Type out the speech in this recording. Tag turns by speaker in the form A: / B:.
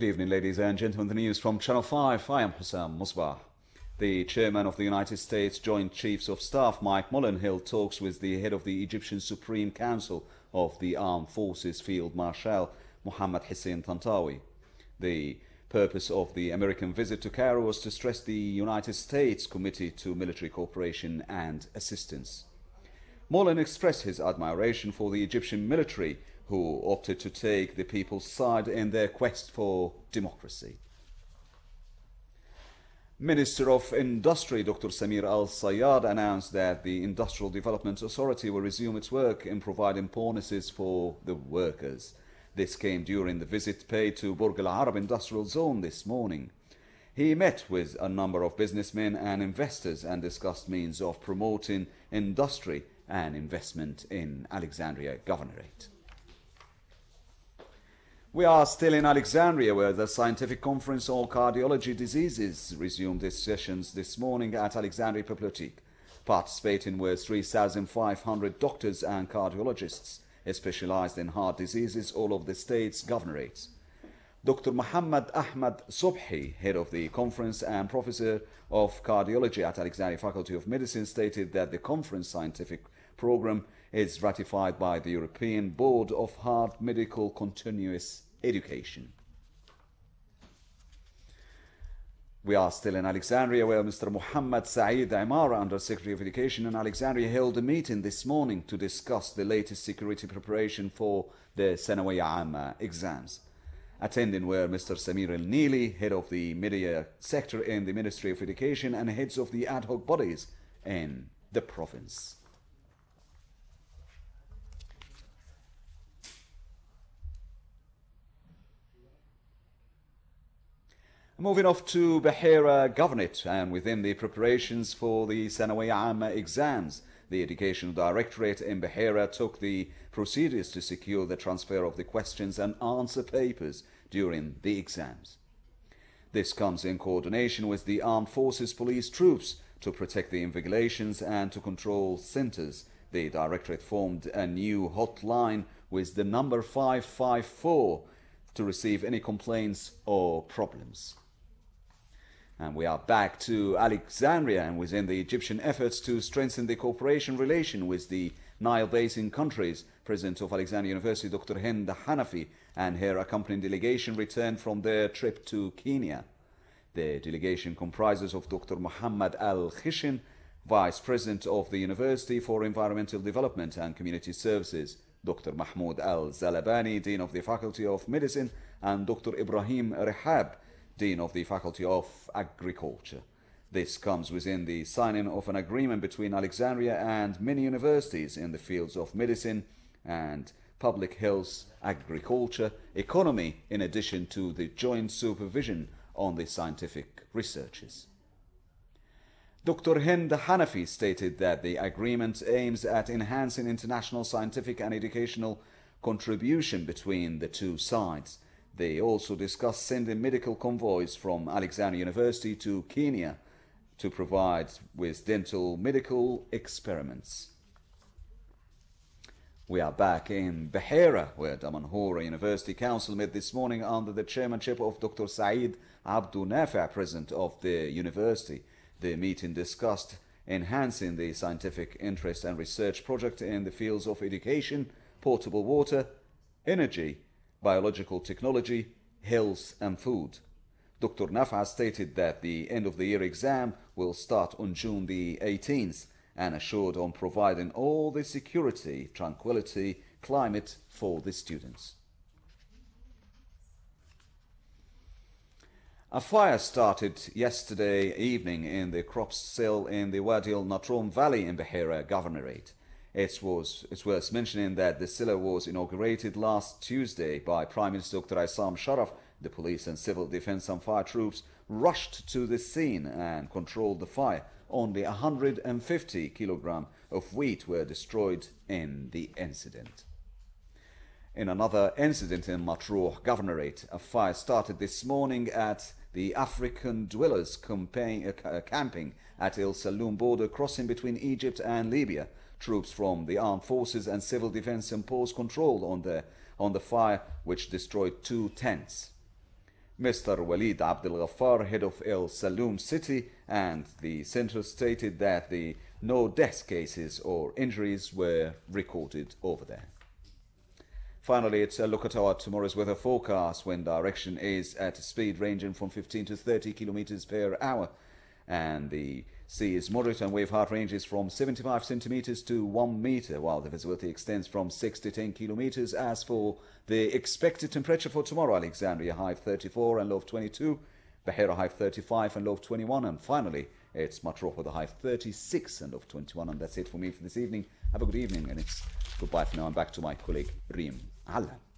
A: Good evening, ladies and gentlemen. The news from Channel 5. I am Housam, misbah. The chairman of the United States Joint Chiefs of Staff, Mike Mullen, held talks with the head of the Egyptian Supreme Council of the Armed Forces, Field Marshal Mohammed Hussein Tantawi. The purpose of the American visit to Cairo was to stress the United States' commitment to military cooperation and assistance. Mullen expressed his admiration for the Egyptian military, who opted to take the people's side in their quest for democracy. Minister of Industry Dr. Samir Al-Sayyad announced that the Industrial Development Authority will resume its work in providing bonuses for the workers. This came during the visit paid to Burj Al Arab Industrial Zone this morning. He met with a number of businessmen and investors and discussed means of promoting industry and investment in Alexandria Governorate. We are still in Alexandria, where the Scientific Conference on Cardiology Diseases resumed its sessions this morning at Alexandria Bibliothek. Participating were 3,500 doctors and cardiologists specialized in heart diseases all over the state's governorates. Dr. Muhammad Ahmad Subhi, head of the conference and professor of cardiology at Alexandria Faculty of Medicine, stated that the conference scientific program is ratified by the European Board of Heart Medical Continuous Education. We are still in Alexandria, where Mr. Muhammad Saeed Imara, Under-Secretary of Education in Alexandria, held a meeting this morning to discuss the latest security preparation for the Sanawiyya Amma exams. Attending were Mr. Samir Al-Nili, head of the media sector in the Ministry of Education, and heads of the ad hoc bodies in the province. Moving off to Bahira Governorate, and within the preparations for the Sanawiyya Amma exams, the Educational Directorate in Bahira took the procedures to secure the transfer of the questions and answer papers during the exams. This comes in coordination with the Armed Forces Police troops to protect the invigilations and to control centers. The Directorate formed a new hotline with the number 554 to receive any complaints or problems. And we are back to Alexandria, and within the Egyptian efforts to strengthen the cooperation relation with the Nile Basin countries, President of Alexandria University Dr. Hind Hanafi and her accompanying delegation returned from their trip to Kenya. The delegation comprises of Dr. Muhammad Al-Khishin, Vice President of the University for Environmental Development and Community Services, Dr. Mahmoud Al-Zalabani, Dean of the Faculty of Medicine, and Dr. Ibrahim Rehab, Dean of the Faculty of Agriculture. This comes within the signing of an agreement between Alexandria and many universities in the fields of medicine and public health, agriculture, economy, in addition to the joint supervision on the scientific researches. Dr. Hind Hanafi stated that the agreement aims at enhancing international scientific and educational contribution between the two sides. They also discussed sending medical convoys from Alexandria University to Kenya to provide with dental medical experiments. We are back in Bahira, where Damanhora University Council met this morning under the chairmanship of Dr. Saeed Abdul Nafi', president of the university. The meeting discussed enhancing the scientific interest and research project in the fields of education, potable water, energy, biological technology, health and food. Dr. Nafa stated that the end of the year exam will start on June the 18th and assured on providing all the security, tranquility, climate for the students. A fire started yesterday evening in the crops cell in the Wadi al-Natron Valley in Bahira Governorate. It's worth mentioning that the cellar was inaugurated last Tuesday by Prime Minister Dr. Housam Sharaf. The police and civil defense and fire troops rushed to the scene and controlled the fire. Only 150 kilograms of wheat were destroyed in the incident. In another incident in Matruh Governorate, a fire started this morning at the African dwellers camping at El Saloum border crossing between Egypt and Libya. Troops from the armed forces and civil defense imposed control on the fire, which destroyed 2 tents. Mr. Walid Abdel Ghaffar, head of El Saloom city, and the centre stated that no death cases or injuries were recorded over there. Finally, it's a look at our tomorrow's weather forecast. Wind direction is at a speed ranging from 15 to 30 kilometers per hour, and the sea is moderate and wave height ranges from 75 centimeters to 1 meter, while the visibility extends from 6 to 10 kilometers. As for the expected temperature for tomorrow, Alexandria high of 34 and low of 22, Bahira high of 35 and low of 21, and finally it's Matrop with a high of 36 and low of 21. And that's it for me for this evening. Have a good evening, and it's goodbye for now. I'm back to my colleague Reem Alan.